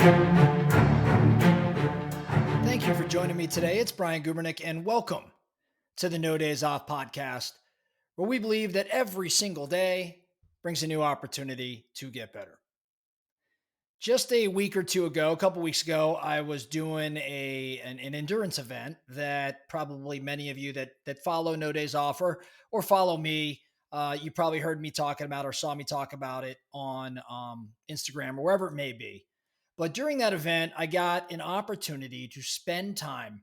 Thank you for joining me today. It's Brian Gubernick, and welcome to the No Days Off podcast, where we believe that every single day brings a new opportunity to get better. Just a week or two ago, a couple weeks ago, I was doing an endurance event that probably many of you that follow No Days Off or follow me, you probably heard me talking about or saw me talk about it on Instagram or wherever it may be. But during that event, I got an opportunity to spend time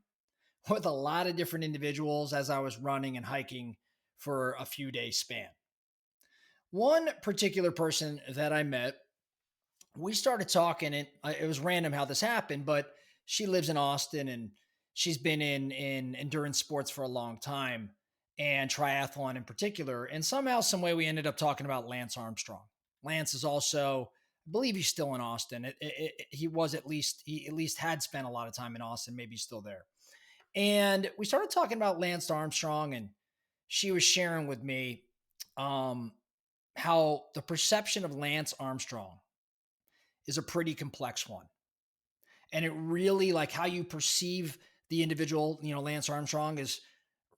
with a lot of different individuals as I was running and hiking for a few days span. One particular person that I met, we started talking, and it was random how this happened, but she lives in Austin and she's been in endurance sports for a long time and triathlon in particular. And somehow, some way, we ended up talking about Lance Armstrong. Lance is also, I believe, he's still in Austin. He was he at least had spent a lot of time in Austin. Maybe he's still there. And we started talking about Lance Armstrong, and she was sharing with me um, how the perception of Lance Armstrong is a pretty complex one. And it really, like, how you perceive the individual, Lance Armstrong, is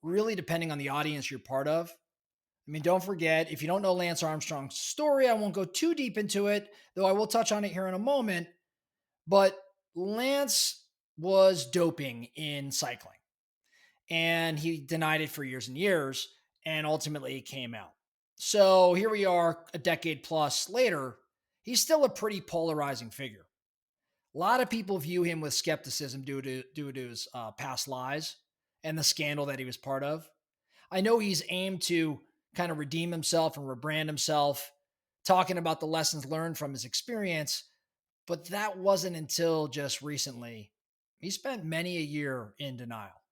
really depending on the audience you're part of. I mean, don't forget, if you don't know Lance Armstrong's story, I won't go too deep into it, though I will touch on it here in a moment. But Lance was doping in cycling, and he denied it for years and years, and ultimately it came out. So here we are a decade plus later. He's still a pretty polarizing figure. A lot of people view him with skepticism due to his past lies and the scandal that he was part of. I know he's aimed to kind of redeem himself and rebrand himself, talking about the lessons learned from his experience, but that wasn't until just recently. He spent many a year in denial.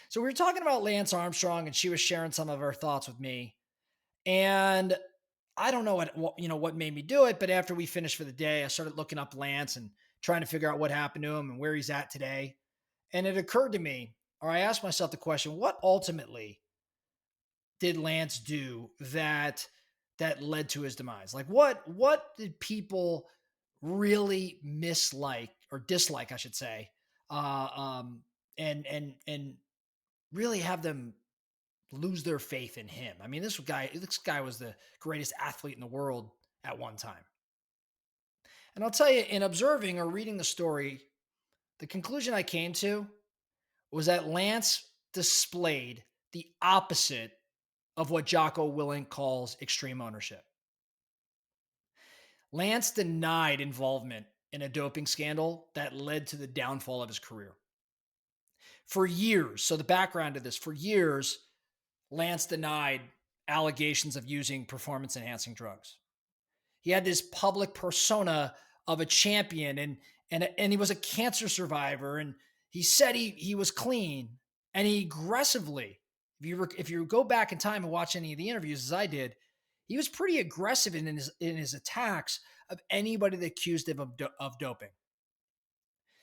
So we were talking about Lance Armstrong, and she was sharing some of her thoughts with me. And I don't know what made me do it, but after we finished for the day, I started looking up Lance and trying to figure out what happened to him and where he's at today. And it occurred to me, or I asked myself the question, what ultimately did Lance do that led to his demise? Like what did people really mislike or dislike, I should say, uh, um, and really have them lose their faith in him? I mean, this guy was the greatest athlete in the world at one time. And I'll tell you, in observing or reading the story, the conclusion I came to was that Lance displayed the opposite of what Jocko Willink calls extreme ownership. Lance denied involvement in a doping scandal that led to the downfall of his career. For years, so the background of this, for years, Lance denied allegations of using performance enhancing drugs. He had this public persona of a champion, and he was a cancer survivor, and he said he was clean, and he aggressively, if you go back in time and watch any of the interviews as I did, he was pretty aggressive in his attacks of anybody that accused him of doping.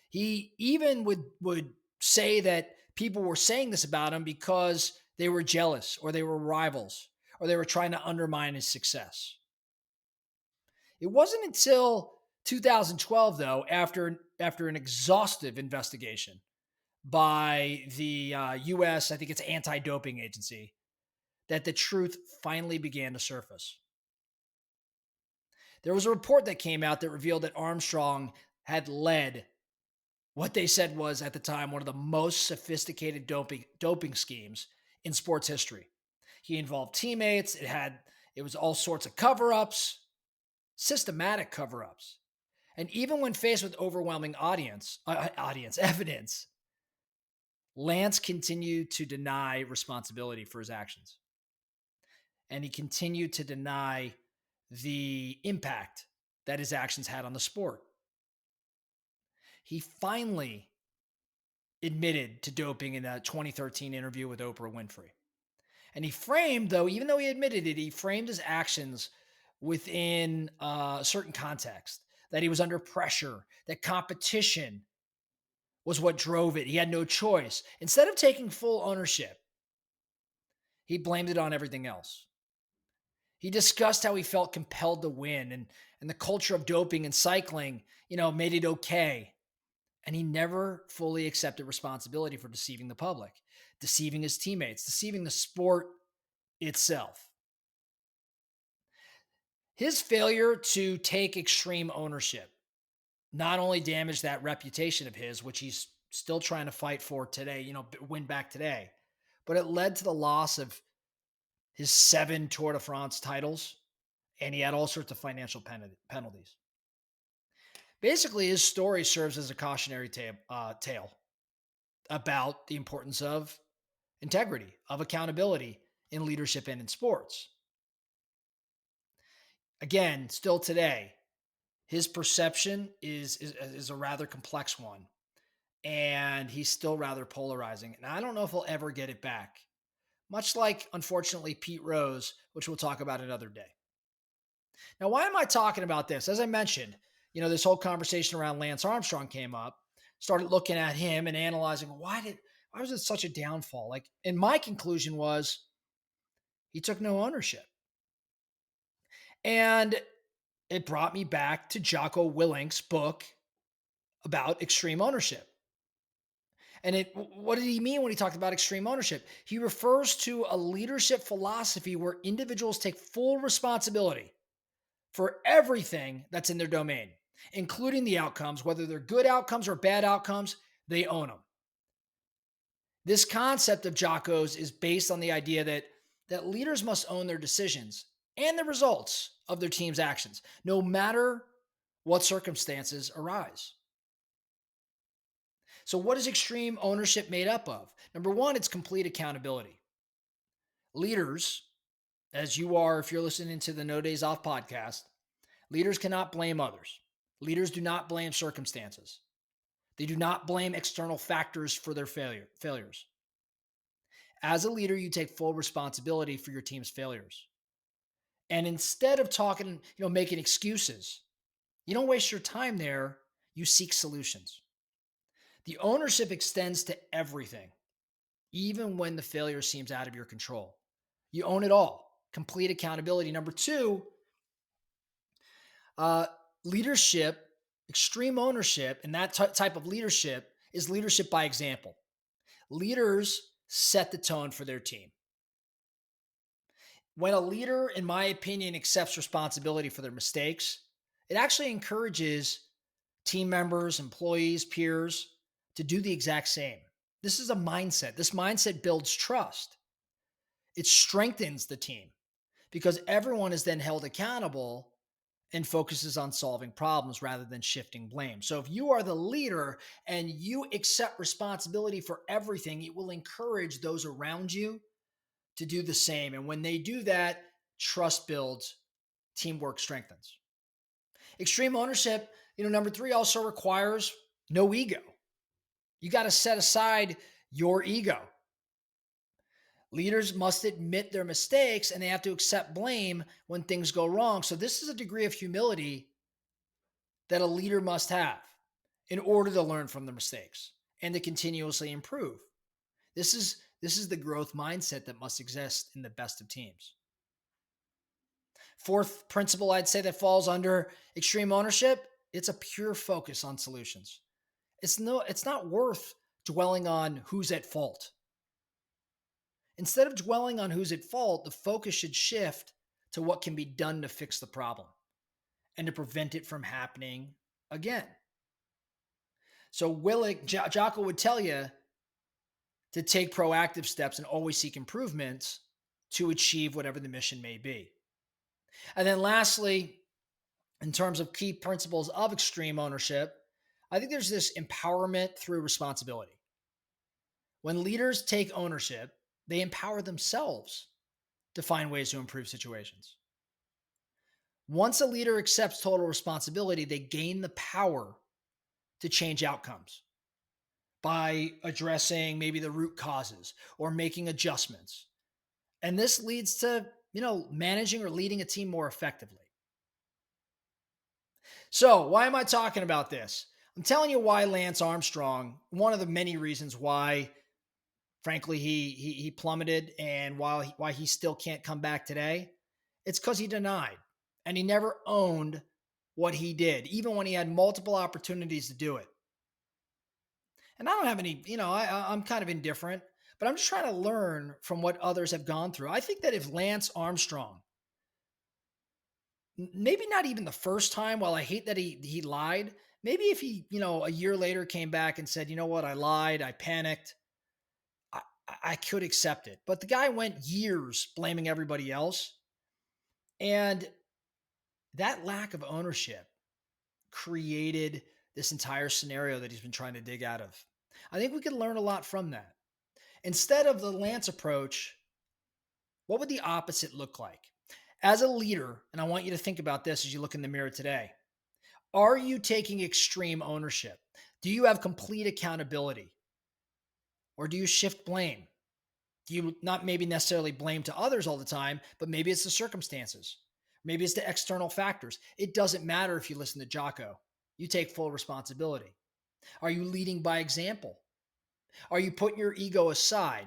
He even would say that people were saying this about him because they were jealous or they were rivals or they were trying to undermine his success. It wasn't until 2012, though, after an exhaustive investigation by the U.S., I think it's anti-doping agency, that the truth finally began to surface. There was a report that came out that revealed that Armstrong had led what they said was, at the time, one of the most sophisticated doping schemes in sports history. He involved teammates. It was all sorts of cover-ups, systematic cover-ups. And even when faced with overwhelming audience evidence, Lance continued to deny responsibility for his actions. And he continued to deny the impact that his actions had on the sport. He finally admitted to doping in a 2013 interview with Oprah Winfrey. And even though he admitted it, he framed his actions within a certain context, that he was under pressure, that competition was what drove it. He had no choice. Instead of taking full ownership, he blamed it on everything else. He discussed how he felt compelled to win and the culture of doping and cycling, made it okay. And he never fully accepted responsibility for deceiving the public, deceiving his teammates, deceiving the sport itself. His failure to take extreme ownership not only damaged that reputation of his, which he's still trying to fight for today, win back today, but it led to the loss of his 7 Tour de France titles, and he had all sorts of financial penalties. Basically, his story serves as a cautionary tale about the importance of integrity, of accountability in leadership and in sports. Again, still today, his perception is a rather complex one, and he's still rather polarizing. And I don't know if he'll ever get it back, much like, unfortunately, Pete Rose, which we'll talk about another day. Now, why am I talking about this? As I mentioned, this whole conversation around Lance Armstrong came up, started looking at him and analyzing why was it such a downfall? And my conclusion was he took no ownership. And it brought me back to Jocko Willink's book about extreme ownership. And what did he mean when he talked about extreme ownership? He refers to a leadership philosophy where individuals take full responsibility for everything that's in their domain, including the outcomes, whether they're good outcomes or bad outcomes, they own them. This concept of Jocko's is based on the idea that leaders must own their decisions and the results of their team's actions, no matter what circumstances arise. So, what is extreme ownership made up of? Number one, it's complete accountability. Leaders, as you are, if you're listening to the No Days Off podcast, leaders cannot blame others. Leaders do not blame circumstances. They do not blame external factors for their failures. As a leader, you take full responsibility for your team's failures. And instead of making excuses, you don't waste your time there. You seek solutions. The ownership extends to everything, even when the failure seems out of your control. You own it all. Complete accountability. Number two, leadership, extreme ownership, and that type of leadership is leadership by example. Leaders set the tone for their team. When a leader, in my opinion, accepts responsibility for their mistakes, it actually encourages team members, employees, peers to do the exact same. This is a mindset. This mindset builds trust. It strengthens the team because everyone is then held accountable and focuses on solving problems rather than shifting blame. So if you are the leader and you accept responsibility for everything, it will encourage those around you to do the same. And when they do that, trust builds, teamwork strengthens. Extreme ownership, number three, also requires no ego. You got to set aside your ego. Leaders must admit their mistakes and they have to accept blame when things go wrong. So this is a degree of humility that a leader must have in order to learn from their mistakes and to continuously improve. This is the growth mindset that must exist in the best of teams. Fourth principle I'd say that falls under extreme ownership, it's a pure focus on solutions. It's not worth dwelling on who's at fault. Instead of dwelling on who's at fault, the focus should shift to what can be done to fix the problem and to prevent it from happening again. So Jocko would tell you to take proactive steps and always seek improvements to achieve whatever the mission may be. And then lastly, in terms of key principles of extreme ownership, I think there's this empowerment through responsibility. When leaders take ownership, they empower themselves to find ways to improve situations. Once a leader accepts total responsibility, they gain the power to change outcomes by addressing maybe the root causes or making adjustments. And this leads to, managing or leading a team more effectively. So, why am I talking about this? I'm telling you why Lance Armstrong, one of the many reasons why, frankly, he plummeted and why he still can't come back today. It's because he denied and he never owned what he did, even when he had multiple opportunities to do it. And I don't have any, I'm kind of indifferent, but I'm just trying to learn from what others have gone through. I think that if Lance Armstrong, maybe not even the first time, while I hate that he lied, maybe if he, a year later came back and said, you know what, I lied, I panicked, I, I could accept it. But the guy went years blaming everybody else. And that lack of ownership created this entire scenario that he's been trying to dig out of. I think we could learn a lot from that. Instead of the Lance approach, what would the opposite look like? As a leader, and I want you to think about this as you look in the mirror today, are you taking extreme ownership? Do you have complete accountability? Or do you shift blame? Do you not maybe necessarily blame to others all the time, but maybe it's the circumstances? Maybe it's the external factors. It doesn't matter if you listen to Jocko. You take full responsibility. Are you leading by example? Are you putting your ego aside?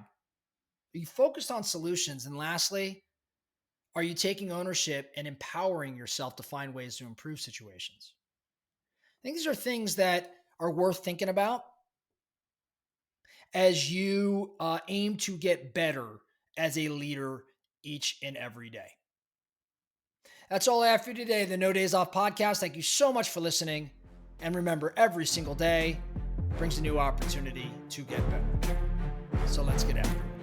Are you focused on solutions? And lastly, are you taking ownership and empowering yourself to find ways to improve situations? I think these are things that are worth thinking about as you aim to get better as a leader each and every day. That's all I have for you today, the No Days Off podcast. Thank you so much for listening. And remember, every single day brings a new opportunity to get better. So let's get after it.